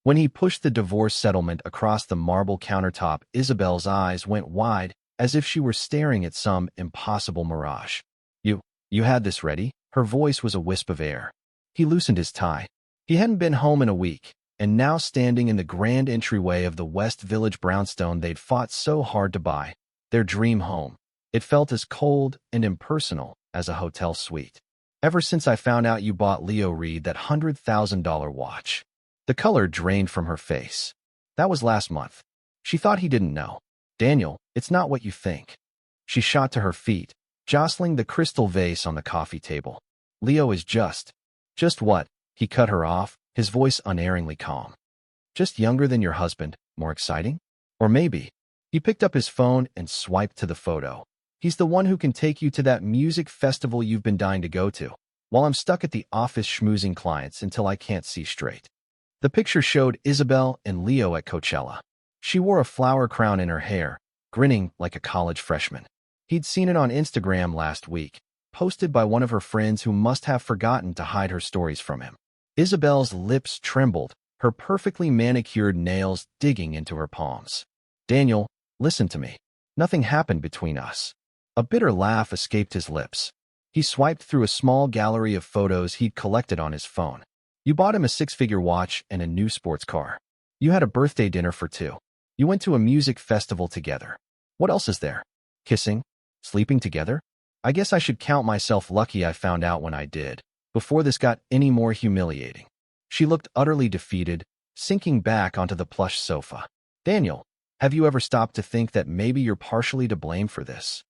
When he pushed the divorce settlement across the marble countertop, Isabel's eyes went wide, as if she were staring at some impossible mirage. You had this ready?" Her voice was a wisp of air. He loosened his tie. He hadn't been home in a week, and now standing in the grand entryway of the West Village brownstone they'd fought so hard to buy, their dream home, it felt as cold and impersonal as a hotel suite. "Ever since I found out you bought Leo Reed that $100,000 watch." The color drained from her face. "That was last month." She thought he didn't know. "Daniel, it's not what you think." She shot to her feet, jostling the crystal vase on the coffee table. "Leo is just what?" He cut her off, his voice unerringly calm. "Just younger than your husband, more exciting? Or maybe—" He picked up his phone and swiped to the photo. "He's the one who can take you to that music festival you've been dying to go to, while I'm stuck at the office schmoozing clients until I can't see straight." The picture showed Isabel and Leo at Coachella. She wore a flower crown in her hair, grinning like a college freshman. He'd seen it on Instagram last week, posted by one of her friends who must have forgotten to hide her stories from him. Isabel's lips trembled, her perfectly manicured nails digging into her palms. "Daniel, listen to me. Nothing happened between us." A bitter laugh escaped his lips. He swiped through a small gallery of photos he'd collected on his phone. "You bought him a six-figure watch and a new sports car. You had a birthday dinner for two. You went to a music festival together. What else is there? Kissing? Sleeping together? I guess I should count myself lucky I found out when I did, before this got any more humiliating." She looked utterly defeated, sinking back onto the plush sofa. "Daniel, have you ever stopped to think that maybe you're partially to blame for this?"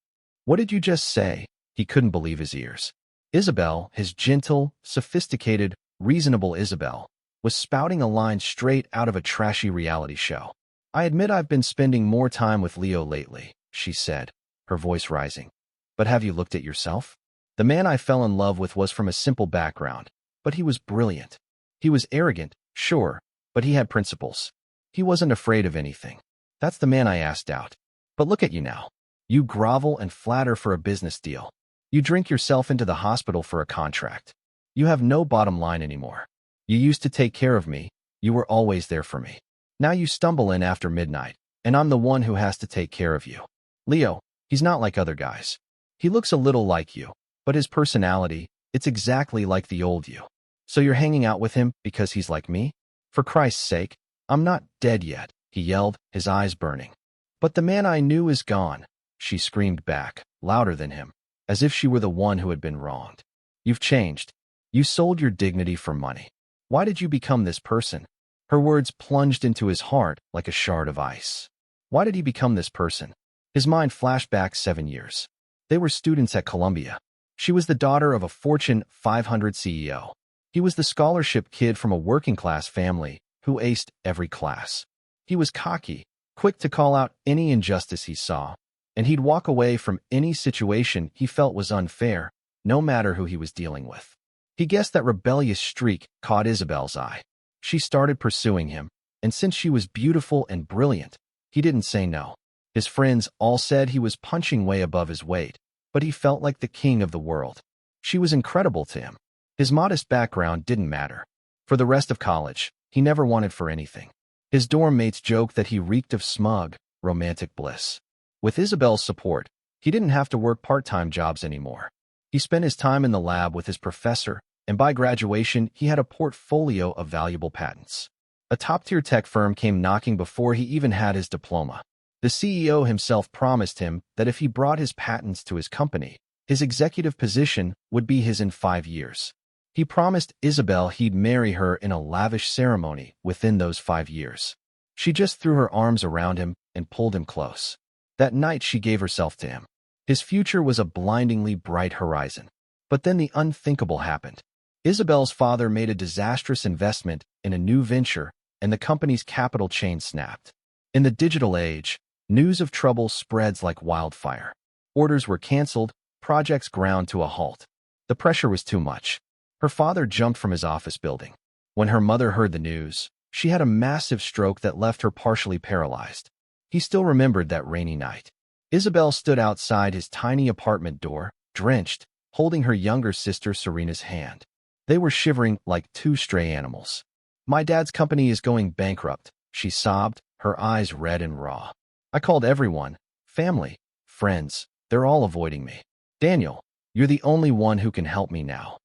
"What did you just say?" He couldn't believe his ears. Isabel, his gentle, sophisticated, reasonable Isabel, was spouting a line straight out of a trashy reality show. "I admit I've been spending more time with Leo lately," she said, her voice rising. "But have you looked at yourself? The man I fell in love with was from a simple background, but he was brilliant. He was arrogant, sure, but he had principles. He wasn't afraid of anything. That's the man I asked out. But look at you now. You grovel and flatter for a business deal. You drink yourself into the hospital for a contract. You have no bottom line anymore. You used to take care of me. You were always there for me. Now you stumble in after midnight, and I'm the one who has to take care of you. Leo, he's not like other guys. He looks a little like you, but his personality, it's exactly like the old you. So you're hanging out with him because he's like me? For Christ's sake, I'm not dead yet," he yelled, his eyes burning. "But the man I knew is gone," she screamed back, louder than him, as if she were the one who had been wronged. "You've changed. You sold your dignity for money. Why did you become this person?" Her words plunged into his heart like a shard of ice. Why did he become this person? His mind flashed back 7 years. They were students at Columbia. She was the daughter of a Fortune 500 CEO. He was the scholarship kid from a working-class family who aced every class. He was cocky, quick to call out any injustice he saw, and he'd walk away from any situation he felt was unfair, no matter who he was dealing with. He guessed that rebellious streak caught Isabel's eye. She started pursuing him, and since she was beautiful and brilliant, he didn't say no. His friends all said he was punching way above his weight, but he felt like the king of the world. She was incredible to him. His modest background didn't matter. For the rest of college, he never wanted for anything. His dorm mates joked that he reeked of smug, romantic bliss. With Isabel's support, he didn't have to work part-time jobs anymore. He spent his time in the lab with his professor, and by graduation, he had a portfolio of valuable patents. A top-tier tech firm came knocking before he even had his diploma. The CEO himself promised him that if he brought his patents to his company, his executive position would be his in 5 years. He promised Isabel he'd marry her in a lavish ceremony within those 5 years. She just threw her arms around him and pulled him close. That night she gave herself to him. His future was a blindingly bright horizon. But then the unthinkable happened. Isabel's father made a disastrous investment in a new venture, and the company's capital chain snapped. In the digital age, news of trouble spreads like wildfire. Orders were canceled, projects ground to a halt. The pressure was too much. Her father jumped from his office building. When her mother heard the news, she had a massive stroke that left her partially paralyzed. He still remembered that rainy night. Isabel stood outside his tiny apartment door, drenched, holding her younger sister Serena's hand. They were shivering like two stray animals. My dad's company is going bankrupt, she sobbed, her eyes red and raw. I called everyone, family, friends, they're all avoiding me. Daniel, you're the only one who can help me now.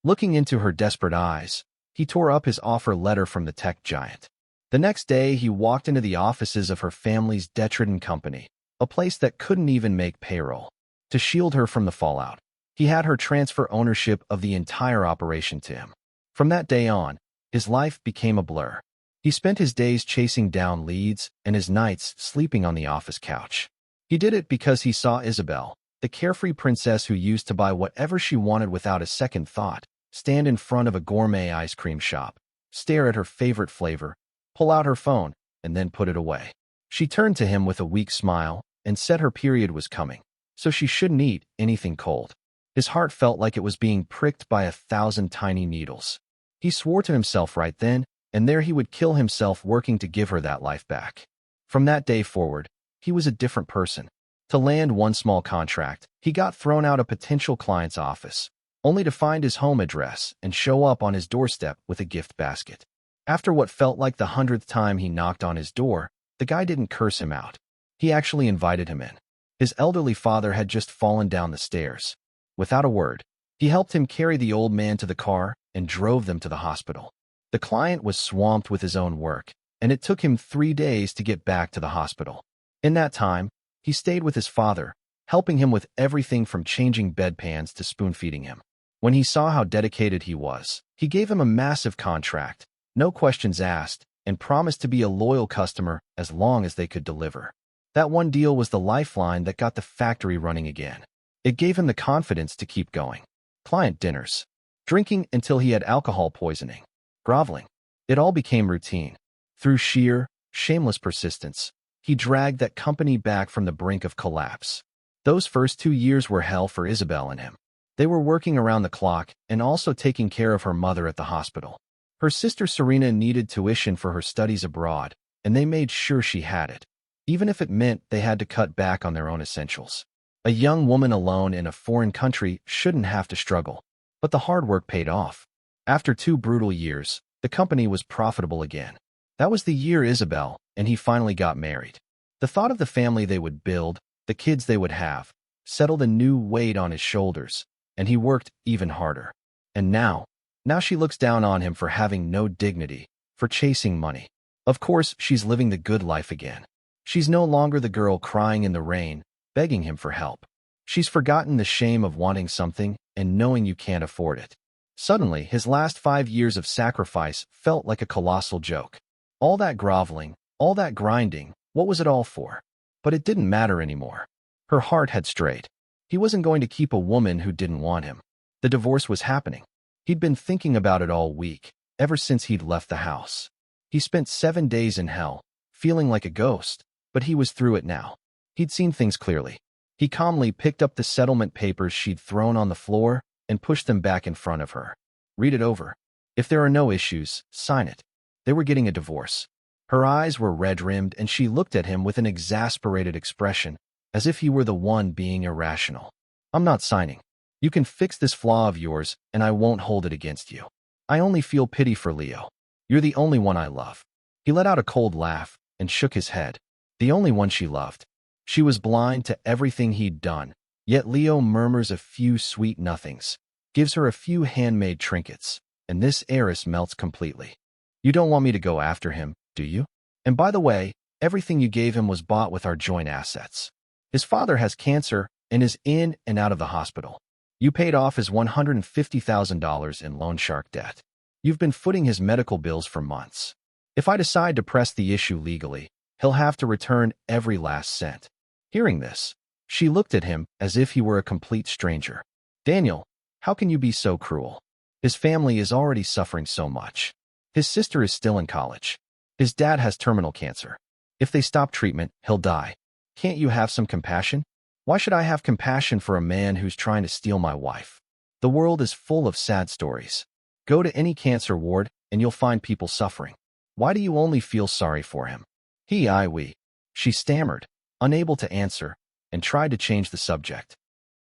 Looking into her desperate eyes, he tore up his offer letter from the tech giant. The next day, he walked into the offices of her family's detritus company, a place that couldn't even make payroll. To shield her from the fallout, he had her transfer ownership of the entire operation to him. From that day on, his life became a blur. He spent his days chasing down leads and his nights sleeping on the office couch. He did it because he saw Isabel, the carefree princess who used to buy whatever she wanted without a second thought, stand in front of a gourmet ice cream shop, stare at her favorite flavor, pull out her phone, and then put it away. She turned to him with a weak smile and said her period was coming, so she shouldn't eat anything cold. His heart felt like it was being pricked by 1,000 tiny needles. He swore to himself right then and there he would kill himself working to give her that life back. From that day forward, he was a different person. To land one small contract, he got thrown out a potential client's office, only to find his home address and show up on his doorstep with a gift basket. After what felt like the 100th time he knocked on his door, the guy didn't curse him out. He actually invited him in. His elderly father had just fallen down the stairs. Without a word, he helped him carry the old man to the car and drove them to the hospital. The client was swamped with his own work, and it took him 3 days to get back to the hospital. In that time, he stayed with his father, helping him with everything from changing bedpans to spoon-feeding him. When he saw how dedicated he was, he gave him a massive contract, no questions asked, and promised to be a loyal customer as long as they could deliver. That one deal was the lifeline that got the factory running again. It gave him the confidence to keep going. Client dinners, drinking until he had alcohol poisoning, groveling. It all became routine. Through sheer, shameless persistence, he dragged that company back from the brink of collapse. Those first 2 years were hell for Isabel and him. They were working around the clock and also taking care of her mother at the hospital. Her sister Serena needed tuition for her studies abroad, and they made sure she had it, even if it meant they had to cut back on their own essentials. A young woman alone in a foreign country shouldn't have to struggle, but the hard work paid off. After 2 brutal years, the company was profitable again. That was the year Isabel and he finally got married. The thought of the family they would build, the kids they would have, settled a new weight on his shoulders, and he worked even harder. And now she looks down on him for having no dignity, for chasing money. Of course, she's living the good life again. She's no longer the girl crying in the rain, begging him for help. She's forgotten the shame of wanting something and knowing you can't afford it. Suddenly, his last 5 years of sacrifice felt like a colossal joke. All that groveling, all that grinding, what was it all for? But it didn't matter anymore. Her heart had strayed. He wasn't going to keep a woman who didn't want him. The divorce was happening. He'd been thinking about it all week, ever since he'd left the house. He spent 7 days in hell, feeling like a ghost, but he was through it now. He'd seen things clearly. He calmly picked up the settlement papers she'd thrown on the floor and pushed them back in front of her. Read it over. If there are no issues, sign it. They were getting a divorce. Her eyes were red-rimmed and she looked at him with an exasperated expression, as if he were the one being irrational. I'm not signing. You can fix this flaw of yours and I won't hold it against you. I only feel pity for Leo. You're the only one I love. He let out a cold laugh and shook his head. The only one she loved. She was blind to everything he'd done, yet Leo murmurs a few sweet nothings, gives her a few handmade trinkets, and this heiress melts completely. You don't want me to go after him, do you? And by the way, everything you gave him was bought with our joint assets. His father has cancer and is in and out of the hospital. You paid off his $150,000 in loan shark debt. You've been footing his medical bills for months. If I decide to press the issue legally, he'll have to return every last cent. Hearing this, she looked at him as if he were a complete stranger. Daniel, how can you be so cruel? His family is already suffering so much. His sister is still in college. His dad has terminal cancer. If they stop treatment, he'll die. Can't you have some compassion? Why should I have compassion for a man who's trying to steal my wife? The world is full of sad stories. Go to any cancer ward and you'll find people suffering. Why do you only feel sorry for him? We. She stammered, unable to answer, and tried to change the subject.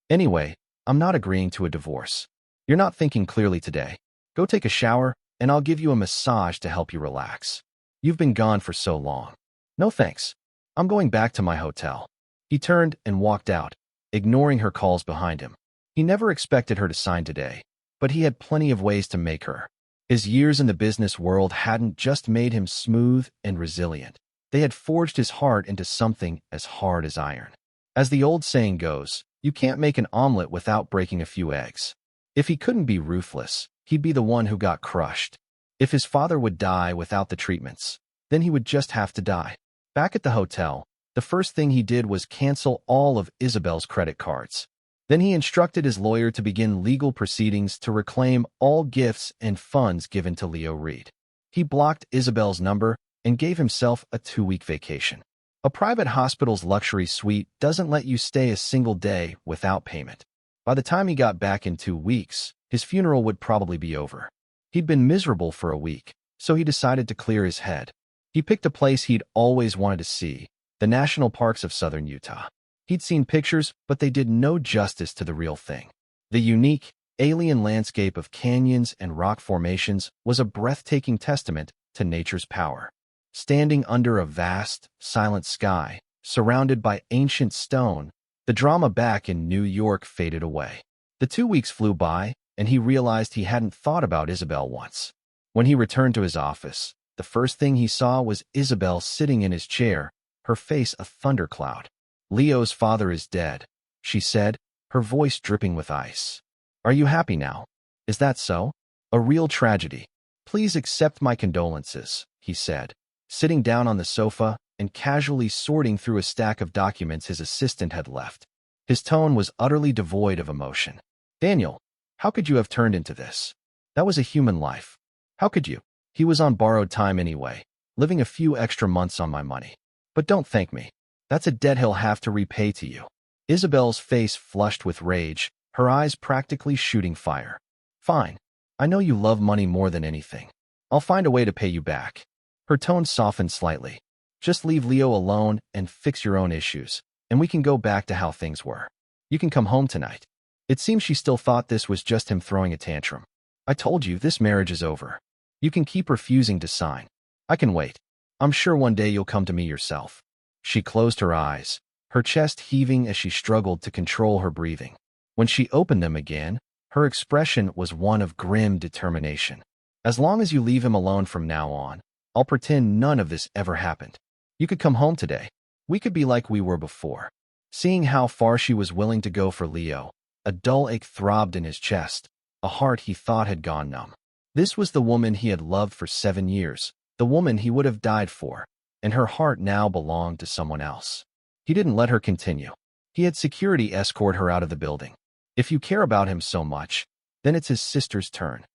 Anyway, I'm not agreeing to a divorce. You're not thinking clearly today. Go take a shower and I'll give you a massage to help you relax. You've been gone for so long. No thanks. I'm going back to my hotel. He turned and walked out, ignoring her calls behind him. He never expected her to sign today, but he had plenty of ways to make her. His years in the business world hadn't just made him smooth and resilient. They had forged his heart into something as hard as iron. As the old saying goes, you can't make an omelet without breaking a few eggs. If he couldn't be ruthless, he'd be the one who got crushed. If his father would die without the treatments, then he would just have to die. Back at the hotel, the first thing he did was cancel all of Isabel's credit cards. Then he instructed his lawyer to begin legal proceedings to reclaim all gifts and funds given to Leo Reed. He blocked Isabel's number and gave himself a 2-week vacation. A private hospital's luxury suite doesn't let you stay a single day without payment. By the time he got back in 2 weeks, his funeral would probably be over. He'd been miserable for a week, so he decided to clear his head. He picked a place he'd always wanted to see, the national parks of southern Utah. He'd seen pictures, but they did no justice to the real thing. The unique, alien landscape of canyons and rock formations was a breathtaking testament to nature's power. Standing under a vast, silent sky, surrounded by ancient stone, the drama back in New York faded away. The 2 weeks flew by, and he realized he hadn't thought about Isabel once. When he returned to his office, the first thing he saw was Isabel sitting in his chair, her face a thundercloud. "Leo's father is dead," she said, her voice dripping with ice. "Are you happy now? Is that so? A real tragedy. Please accept my condolences," he said, sitting down on the sofa and casually sorting through a stack of documents his assistant had left. His tone was utterly devoid of emotion. "Daniel, how could you have turned into this? That was a human life. How could you?" He was on borrowed time anyway, living a few extra months on my money. "But don't thank me. That's a debt he'll have to repay to you." Isabel's face flushed with rage, her eyes practically shooting fire. "Fine. I know you love money more than anything. I'll find a way to pay you back." Her tone softened slightly. "Just leave Leo alone and fix your own issues, and we can go back to how things were. You can come home tonight." It seemed she still thought this was just him throwing a tantrum. "I told you, this marriage is over. You can keep refusing to sign. I can wait. I'm sure one day you'll come to me yourself." She closed her eyes, her chest heaving as she struggled to control her breathing. When she opened them again, her expression was one of grim determination. "As long as you leave him alone from now on, I'll pretend none of this ever happened. You could come home today. We could be like we were before." Seeing how far she was willing to go for Leo, a dull ache throbbed in his chest, a heart he thought had gone numb. This was the woman he had loved for 7 years, the woman he would have died for, and her heart now belonged to someone else. He didn't let her continue. He had security escort her out of the building. If you care about him so much, then it's his sister's turn.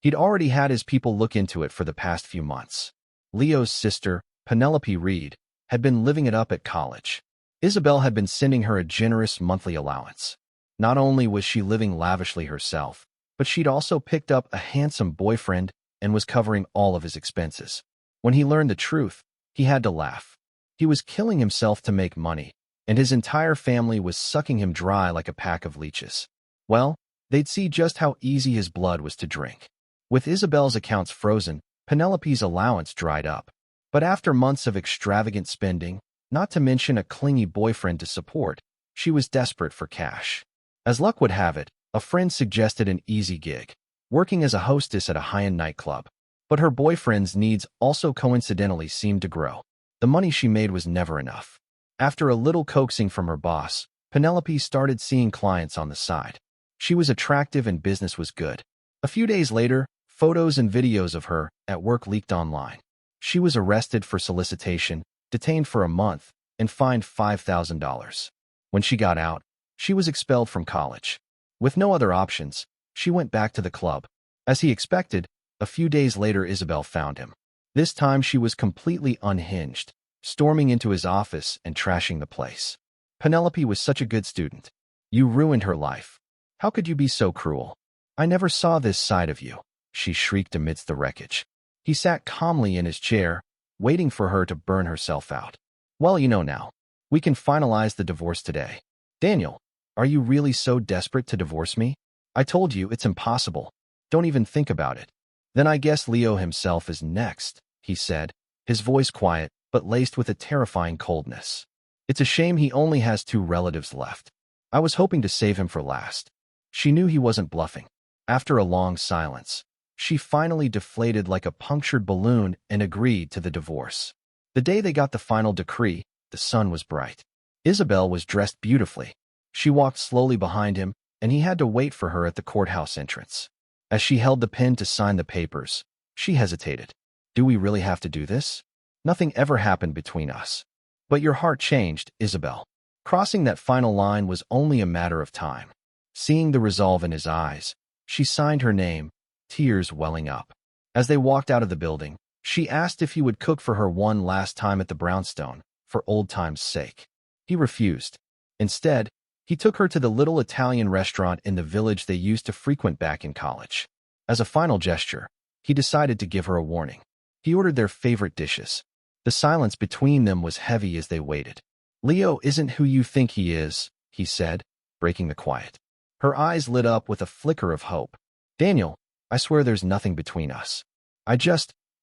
He'd already had his people look into it for the past few months. Leo's sister, Penelope Reed, had been living it up at college. Isabel had been sending her a generous monthly allowance. Not only was she living lavishly herself, but she'd also picked up a handsome boyfriend and was covering all of his expenses. When he learned the truth, he had to laugh. He was killing himself to make money, and his entire family was sucking him dry like a pack of leeches. Well, they'd see just how easy his blood was to drink. With Isabel's accounts frozen, Penelope's allowance dried up. But after months of extravagant spending, not to mention a clingy boyfriend to support, she was desperate for cash. As luck would have it, a friend suggested an easy gig, working as a hostess at a high-end nightclub. But her boyfriend's needs also coincidentally seemed to grow. The money she made was never enough. After a little coaxing from her boss, Penelope started seeing clients on the side. She was attractive and business was good. A few days later, photos and videos of her at work leaked online. She was arrested for solicitation, detained for a month, and fined $5,000. When she got out, she was expelled from college. With no other options, she went back to the club. As he expected, a few days later Isabel found him. This time she was completely unhinged, storming into his office and trashing the place. "Penelope was such a good student. You ruined her life. How could you be so cruel? I never saw this side of you," she shrieked amidst the wreckage. He sat calmly in his chair, waiting for her to burn herself out. "Well, you know now. We can finalize the divorce today." "Daniel, are you really so desperate to divorce me? I told you it's impossible. Don't even think about it." Then I guess Leo himself is next, he said, his voice quiet but laced with a terrifying coldness. It's a shame he only has 2 relatives left. I was hoping to save him for last. She knew he wasn't bluffing. After a long silence, she finally deflated like a punctured balloon and agreed to the divorce. The day they got the final decree, the sun was bright. Isabel was dressed beautifully. She walked slowly behind him, and he had to wait for her at the courthouse entrance. As she held the pen to sign the papers, she hesitated. Do we really have to do this? Nothing ever happened between us. But your heart changed, Isabel. Crossing that final line was only a matter of time. Seeing the resolve in his eyes, she signed her name, tears welling up. As they walked out of the building, she asked if he would cook for her one last time at the brownstone, for old time's sake. He refused. Instead, he took her to the little Italian restaurant in the village they used to frequent back in college. As a final gesture, he decided to give her a warning. He ordered their favorite dishes. The silence between them was heavy as they waited. Leo isn't who you think he is, he said, breaking the quiet. Her eyes lit up with a flicker of hope. Daniel, I swear there's nothing between us. I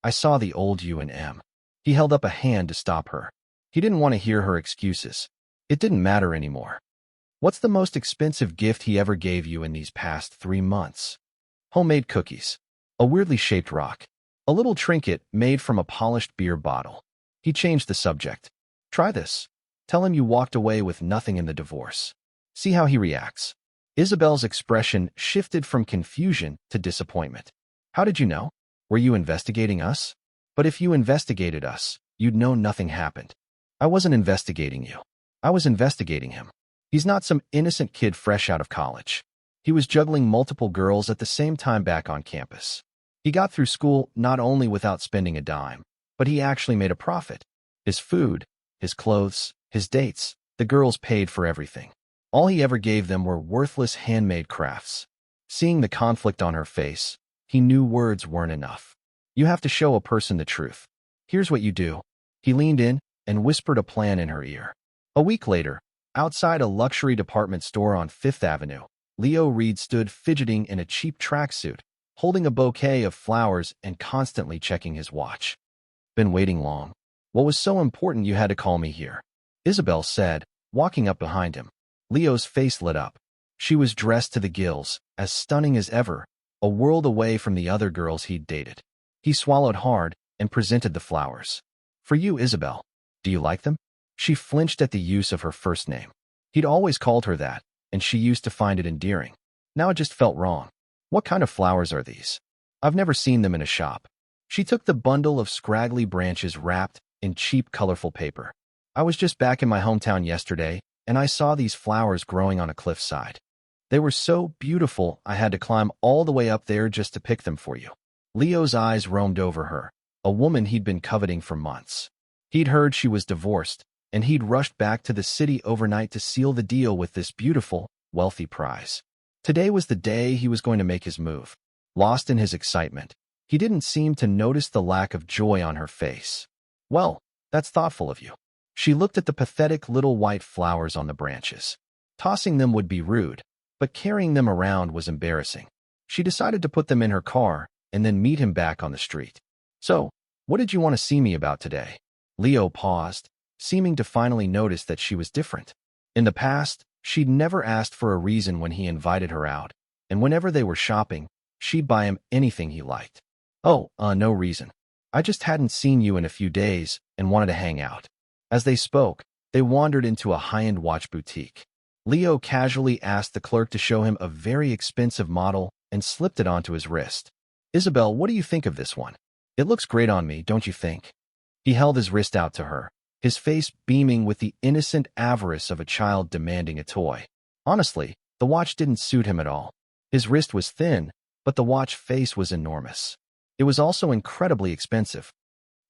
saw the old you and M. He held up a hand to stop her. He didn't want to hear her excuses. It didn't matter anymore. What's the most expensive gift he ever gave you in these past 3 months? Homemade cookies. A weirdly shaped rock. A little trinket made from a polished beer bottle. He changed the subject. Try this. Tell him you walked away with nothing in the divorce. See how he reacts. Isabel's expression shifted from confusion to disappointment. How did you know? Were you investigating us? But if you investigated us, you'd know nothing happened. I wasn't investigating you. I was investigating him. He's not some innocent kid fresh out of college. He was juggling multiple girls at the same time back on campus. He got through school not only without spending a dime, but he actually made a profit. His food, his clothes, his dates, the girls paid for everything. All he ever gave them were worthless handmade crafts. Seeing the conflict on her face, he knew words weren't enough. You have to show a person the truth. Here's what you do. He leaned in and whispered a plan in her ear. A week later, outside a luxury department store on Fifth Avenue, Leo Reed stood fidgeting in a cheap tracksuit, holding a bouquet of flowers and constantly checking his watch. Been waiting long. What was so important you had to call me here? Isabel said, walking up behind him. Leo's face lit up. She was dressed to the gills, as stunning as ever, a world away from the other girls he'd dated. He swallowed hard and presented the flowers. For you, Isabel. Do you like them? She flinched at the use of her first name. He'd always called her that, and she used to find it endearing. Now it just felt wrong. What kind of flowers are these? I've never seen them in a shop. She took the bundle of scraggly branches wrapped in cheap, colorful paper. I was just back in my hometown yesterday, and I saw these flowers growing on a cliffside. They were so beautiful, I had to climb all the way up there just to pick them for you. Leo's eyes roamed over her, a woman he'd been coveting for months. He'd heard she was divorced, and he'd rushed back to the city overnight to seal the deal with this beautiful, wealthy prize. Today was the day he was going to make his move. Lost in his excitement, he didn't seem to notice the lack of joy on her face. Well, that's thoughtful of you. She looked at the pathetic little white flowers on the branches. Tossing them would be rude, but carrying them around was embarrassing. She decided to put them in her car and then meet him back on the street. So, what did you want to see me about today? Leo paused, seeming to finally notice that she was different. In the past, she'd never asked for a reason when he invited her out, and whenever they were shopping, she'd buy him anything he liked. Oh, no reason. I just hadn't seen you in a few days and wanted to hang out. As they spoke, they wandered into a high-end watch boutique. Leo casually asked the clerk to show him a very expensive model and slipped it onto his wrist. Isabel, what do you think of this one? It looks great on me, don't you think? He held his wrist out to her, his face beaming with the innocent avarice of a child demanding a toy. Honestly, the watch didn't suit him at all. His wrist was thin, but the watch face was enormous. It was also incredibly expensive.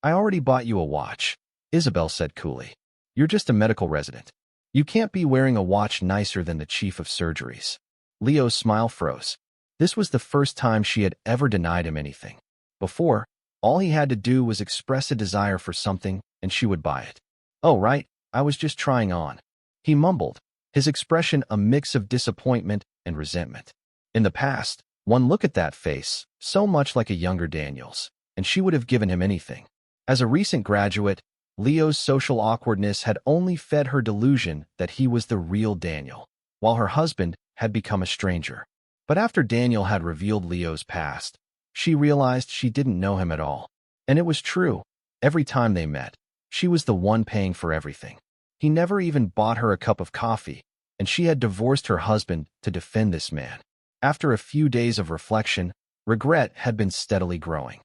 I already bought you a watch, Isabel said coolly. You're just a medical resident. You can't be wearing a watch nicer than the chief of surgeries. Leo's smile froze. This was the first time she had ever denied him anything. Before, all he had to do was express a desire for something, and she would buy it. Oh, right, I was just trying on. He mumbled, his expression a mix of disappointment and resentment. In the past, one look at that face, so much like a younger Daniel's, and she would have given him anything. As a recent graduate, Leo's social awkwardness had only fed her delusion that he was the real Daniel, while her husband had become a stranger. But after Daniel had revealed Leo's past, she realized she didn't know him at all. And it was true. Every time they met, she was the one paying for everything. He never even bought her a cup of coffee, and she had divorced her husband to defend this man. After a few days of reflection, regret had been steadily growing.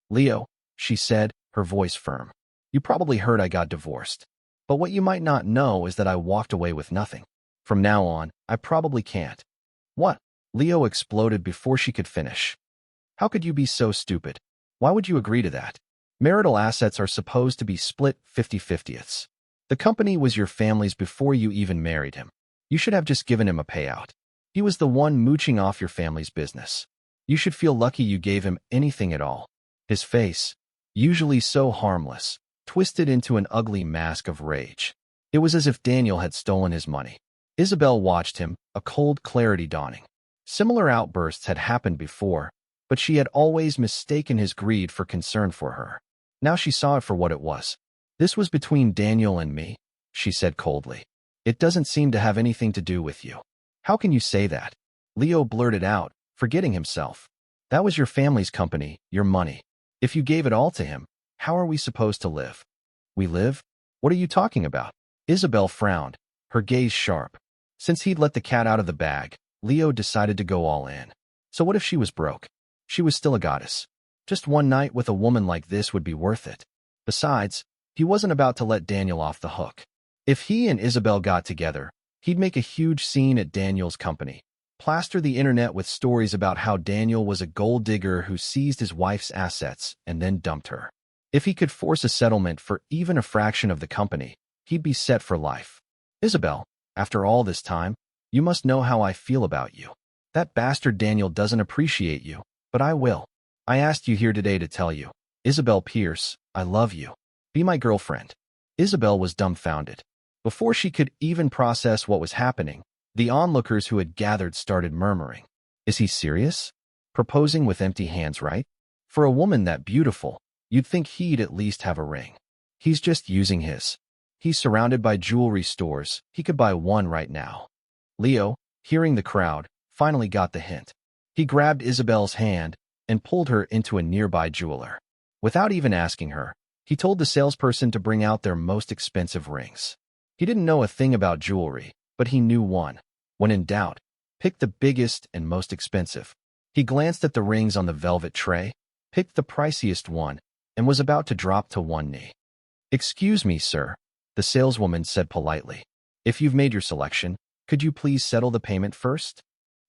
"Leo," she said, her voice firm, "you probably heard I got divorced. But what you might not know is that I walked away with nothing. From now on, I probably can't." "What?" Leo exploded before she could finish. "How could you be so stupid? Why would you agree to that? Marital assets are supposed to be split 50-50ths. The company was your family's before you even married him. You should have just given him a payout. He was the one mooching off your family's business. You should feel lucky you gave him anything at all." His face, usually so harmless, twisted into an ugly mask of rage. It was as if Daniel had stolen his money. Isabel watched him, a cold clarity dawning. Similar outbursts had happened before, but she had always mistaken his greed for concern for her. Now she saw it for what it was. "This was between Daniel and me," she said coldly. "It doesn't seem to have anything to do with you." "How can you say that?" Leo blurted out, forgetting himself. "That was your family's company, your money. If you gave it all to him, how are we supposed to live?" "We live? What are you talking about?" Isabel frowned, her gaze sharp. Since he'd let the cat out of the bag, Leo decided to go all in. So what if she was broke? She was still a goddess. Just one night with a woman like this would be worth it. Besides, he wasn't about to let Daniel off the hook. If he and Isabel got together, he'd make a huge scene at Daniel's company, plaster the internet with stories about how Daniel was a gold digger who seized his wife's assets and then dumped her. If he could force a settlement for even a fraction of the company, he'd be set for life. "Isabel, after all this time, you must know how I feel about you. That bastard Daniel doesn't appreciate you, but I will. I asked you here today to tell you, Isabel Pierce, I love you. Be my girlfriend." Isabel was dumbfounded. Before she could even process what was happening, the onlookers who had gathered started murmuring. "Is he serious? Proposing with empty hands, right? For a woman that beautiful, you'd think he'd at least have a ring. He's just using his. He's surrounded by jewelry stores. He could buy one right now." Leo, hearing the crowd, finally got the hint. He grabbed Isabel's hand and pulled her into a nearby jeweler. Without even asking her, he told the salesperson to bring out their most expensive rings. He didn't know a thing about jewelry, but he knew one. When in doubt, pick the biggest and most expensive. He glanced at the rings on the velvet tray, picked the priciest one, and was about to drop to one knee. "Excuse me, sir," the saleswoman said politely. "If you've made your selection, could you please settle the payment first?"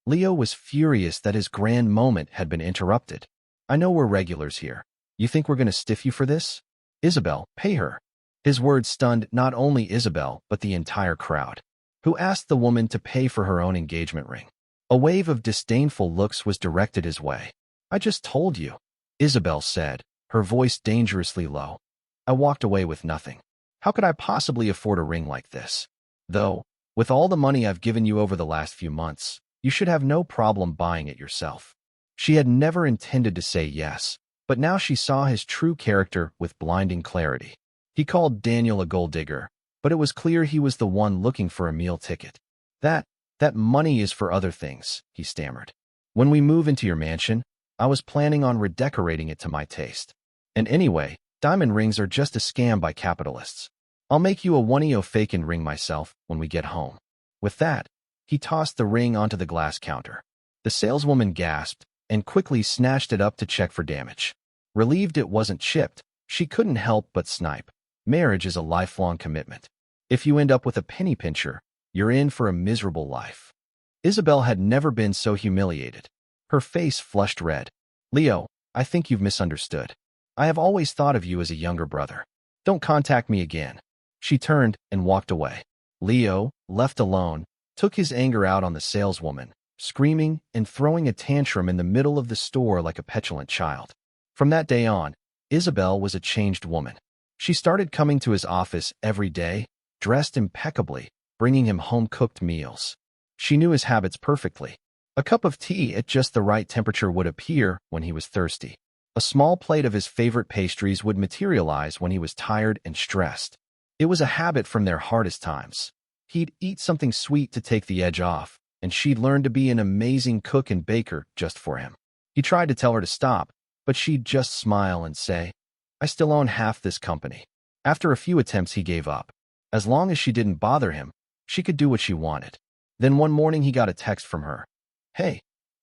Leo was furious that his grand moment had been interrupted. "I know we're regulars here. You think we're going to stiff you for this? Isabel, pay her." His words stunned not only Isabel, but the entire crowd, who asked the woman to pay for her own engagement ring. A wave of disdainful looks was directed his way. "I just told you," Isabel said, her voice dangerously low. "I walked away with nothing. How could I possibly afford a ring like this? Though, with all the money I've given you over the last few months, you should have no problem buying it yourself." She had never intended to say yes, but now she saw his true character with blinding clarity. He called Daniel a gold digger, but it was clear he was the one looking for a meal ticket. That money is for other things," he stammered. "When we move into your mansion, I was planning on redecorating it to my taste. And anyway, diamond rings are just a scam by capitalists. I'll make you a 1EO fakin' ring myself when we get home." With that, he tossed the ring onto the glass counter. The saleswoman gasped and quickly snatched it up to check for damage. Relieved it wasn't chipped, she couldn't help but snipe. Marriage is a lifelong commitment. If you end up with a penny pincher, you're in for a miserable life. Isabel had never been so humiliated. Her face flushed red. "Leo, I think you've misunderstood. I have always thought of you as a younger brother. Don't contact me again." She turned and walked away. Leo, left alone, took his anger out on the saleswoman, screaming and throwing a tantrum in the middle of the store like a petulant child. From that day on, Isabel was a changed woman. She started coming to his office every day, dressed impeccably, bringing him home-cooked meals. She knew his habits perfectly. A cup of tea at just the right temperature would appear when he was thirsty. A small plate of his favorite pastries would materialize when he was tired and stressed. It was a habit from their hardest times. He'd eat something sweet to take the edge off, and she'd learn to be an amazing cook and baker just for him. He tried to tell her to stop, but she'd just smile and say, "I still own half this company." After a few attempts, he gave up. As long as she didn't bother him, she could do what she wanted. Then one morning he got a text from her. "Hey,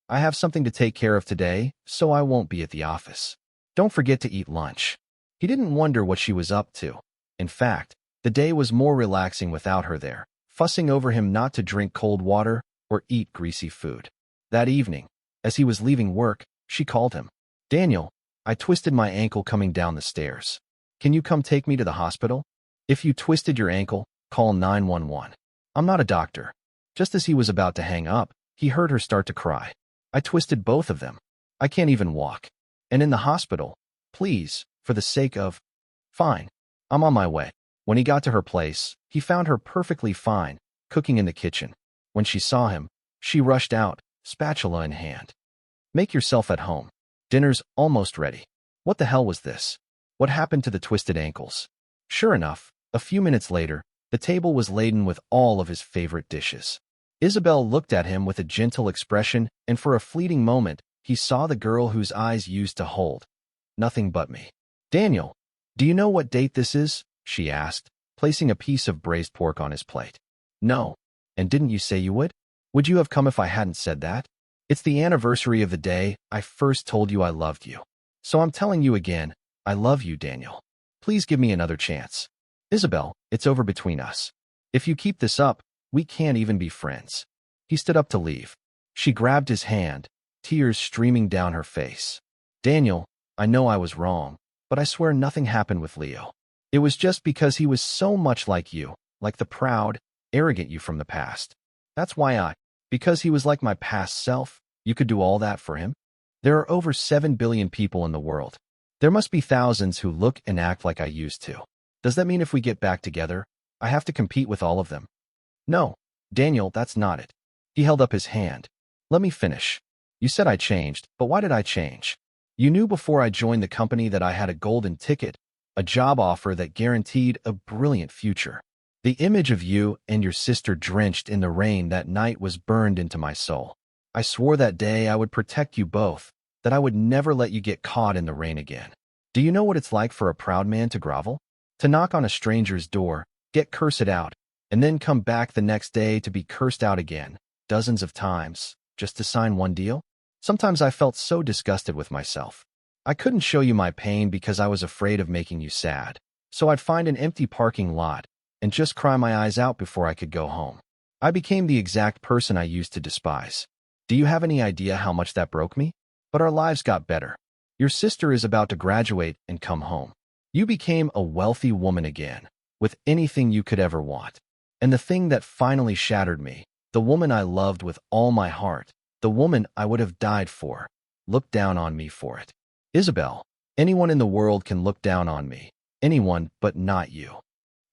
I have something to take care of today, so I won't be at the office. Don't forget to eat lunch." He didn't wonder what she was up to. In fact, the day was more relaxing without her there, fussing over him not to drink cold water or eat greasy food. That evening, as he was leaving work, she called him. "Daniel, I twisted my ankle coming down the stairs. Can you come take me to the hospital? If you twisted your ankle, call 911. I'm not a doctor." Just as he was about to hang up, he heard her start to cry. "I twisted both of them. I can't even walk. And in the hospital. Please, for the sake of—" "Fine. I'm on my way." When he got to her place, he found her perfectly fine, cooking in the kitchen. When she saw him, she rushed out, spatula in hand. "Make yourself at home. Dinner's almost ready." What the hell was this? What happened to the twisted ankles? Sure enough, a few minutes later, the table was laden with all of his favorite dishes. Isabel looked at him with a gentle expression, and for a fleeting moment, he saw the girl whose eyes used to hold. "Nothing but me." "Daniel, do you know what date this is?" she asked, placing a piece of braised pork on his plate. "No. And didn't you say you would? Would you have come if I hadn't said that? It's the anniversary of the day I first told you I loved you. So I'm telling you again, I love you, Daniel. Please give me another chance. Isabel, it's over between us. If you keep this up, we can't even be friends." He stood up to leave. She grabbed his hand, tears streaming down her face. "Daniel, I know I was wrong, but I swear nothing happened with Leo. It was just because he was so much like you, like the proud, arrogant you from the past. That's why because he was like my past self, you could do all that for him? There are over 7 billion people in the world. There must be thousands who look and act like I used to. Does that mean if we get back together, I have to compete with all of them?" "No, Daniel, that's not it." He held up his hand. "Let me finish. You said I changed, but why did I change? You knew before I joined the company that I had a golden ticket, a job offer that guaranteed a brilliant future. The image of you and your sister drenched in the rain that night was burned into my soul. I swore that day I would protect you both, that I would never let you get caught in the rain again. Do you know what it's like for a proud man to grovel? To knock on a stranger's door, get cursed out, and then come back the next day to be cursed out again, dozens of times, just to sign one deal? Sometimes I felt so disgusted with myself. I couldn't show you my pain because I was afraid of making you sad. So I'd find an empty parking lot and just cry my eyes out before I could go home. I became the exact person I used to despise. Do you have any idea how much that broke me? But our lives got better. Your sister is about to graduate and come home. You became a wealthy woman again, with anything you could ever want. And the thing that finally shattered me, the woman I loved with all my heart, the woman I would have died for, looked down on me for it. Isabel, anyone in the world can look down on me. Anyone but not you."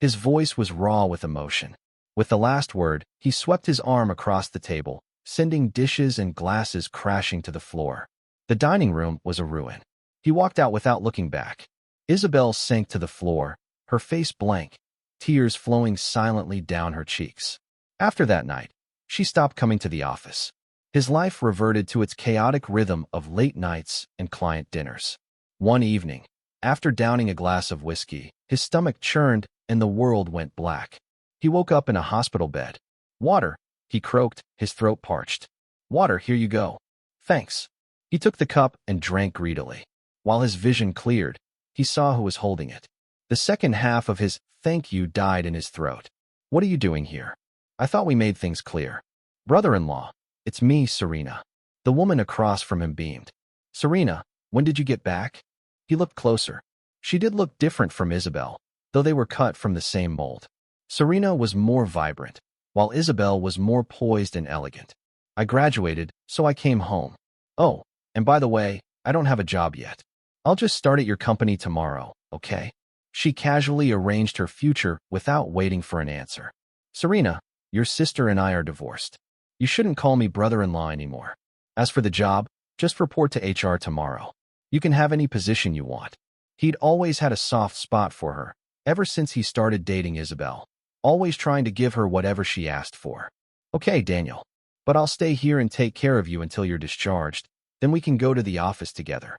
His voice was raw with emotion. With the last word, he swept his arm across the table, sending dishes and glasses crashing to the floor. The dining room was a ruin. He walked out without looking back. Isabel sank to the floor, her face blank, tears flowing silently down her cheeks. After that night, she stopped coming to the office. His life reverted to its chaotic rhythm of late nights and client dinners. One evening, after downing a glass of whiskey, his stomach churned and the world went black. He woke up in a hospital bed. "Water," he croaked, his throat parched. "Water, here you go." "Thanks." He took the cup and drank greedily. While his vision cleared, he saw who was holding it. The second half of his "thank you" died in his throat. "What are you doing here? I thought we made things clear." "Brother-in-law, it's me, Serena." The woman across from him beamed. "Serena, when did you get back?" He looked closer. She did look different from Isabel, though they were cut from the same mold. Serena was more vibrant, while Isabel was more poised and elegant. "I graduated, so I came home. Oh, and by the way, I don't have a job yet. I'll just start at your company tomorrow, okay?" She casually arranged her future without waiting for an answer. "Serena, your sister and I are divorced." You shouldn't call me brother-in-law anymore. As for the job, just report to HR tomorrow. You can have any position you want. He'd always had a soft spot for her, ever since he started dating Isabel, always trying to give her whatever she asked for. Okay, Daniel, but I'll stay here and take care of you until you're discharged. Then we can go to the office together.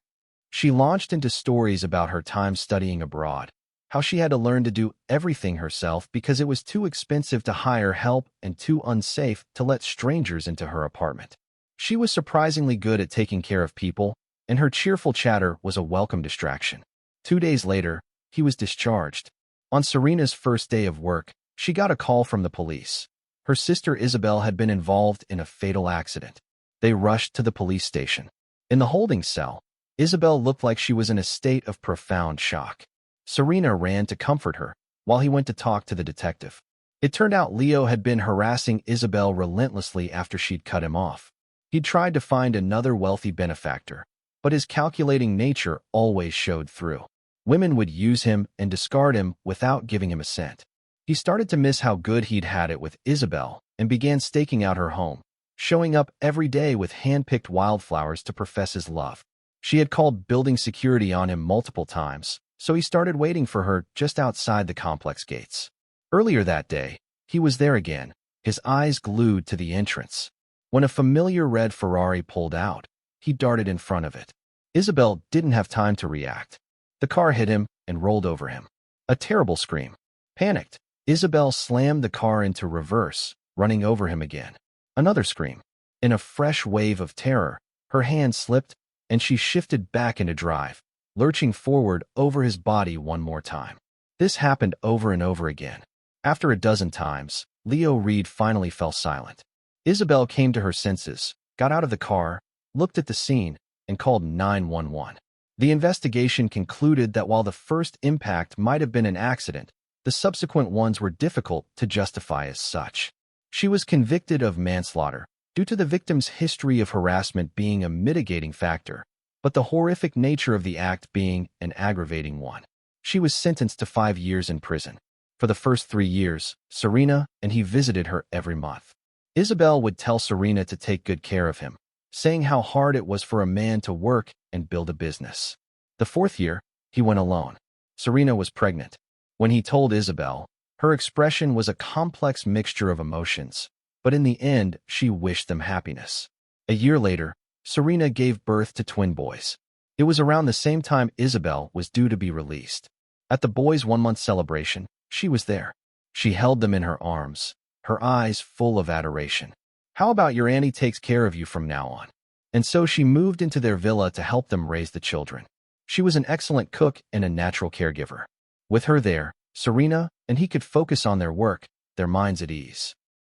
She launched into stories about her time studying abroad, how she had to learn to do everything herself because it was too expensive to hire help and too unsafe to let strangers into her apartment. She was surprisingly good at taking care of people, and her cheerful chatter was a welcome distraction. 2 days later, he was discharged. On Serena's first day of work, she got a call from the police. Her sister Isabel had been involved in a fatal accident. They rushed to the police station. In the holding cell, Isabel looked like she was in a state of profound shock. Serena ran to comfort her, while he went to talk to the detective. It turned out Leo had been harassing Isabel relentlessly after she'd cut him off. He'd tried to find another wealthy benefactor, but his calculating nature always showed through. Women would use him and discard him without giving him a cent. He started to miss how good he'd had it with Isabel and began staking out her home, showing up every day with hand-picked wildflowers to profess his love. She had called building security on him multiple times, so he started waiting for her just outside the complex gates. Earlier that day, he was there again, his eyes glued to the entrance. When a familiar red Ferrari pulled out, he darted in front of it. Isabel didn't have time to react. The car hit him and rolled over him. A terrible scream. Panicked, Isabel slammed the car into reverse, running over him again. Another scream. In a fresh wave of terror, her hand slipped, and she shifted back into drive, lurching forward over his body one more time. This happened over and over again. After a dozen times, Leo Reed finally fell silent. Isabel came to her senses, got out of the car, looked at the scene, and called 911. The investigation concluded that while the first impact might have been an accident, the subsequent ones were difficult to justify as such. She was convicted of manslaughter due to the victim's history of harassment being a mitigating factor, but the horrific nature of the act being an aggravating one. She was sentenced to 5 years in prison. For the first 3 years, Serena and he visited her every month. Isabel would tell Serena to take good care of him, saying how hard it was for a man to work and build a business. The 4th year, he went alone. Serena was pregnant. When he told Isabel, her expression was a complex mixture of emotions, but in the end, she wished them happiness. A year later, Serena gave birth to twin boys. It was around the same time Isabel was due to be released. At the boys' 1-month celebration, she was there. She held them in her arms, her eyes full of adoration. How about your auntie takes care of you from now on? And so she moved into their villa to help them raise the children. She was an excellent cook and a natural caregiver. With her there, Serena and he could focus on their work, their minds at ease.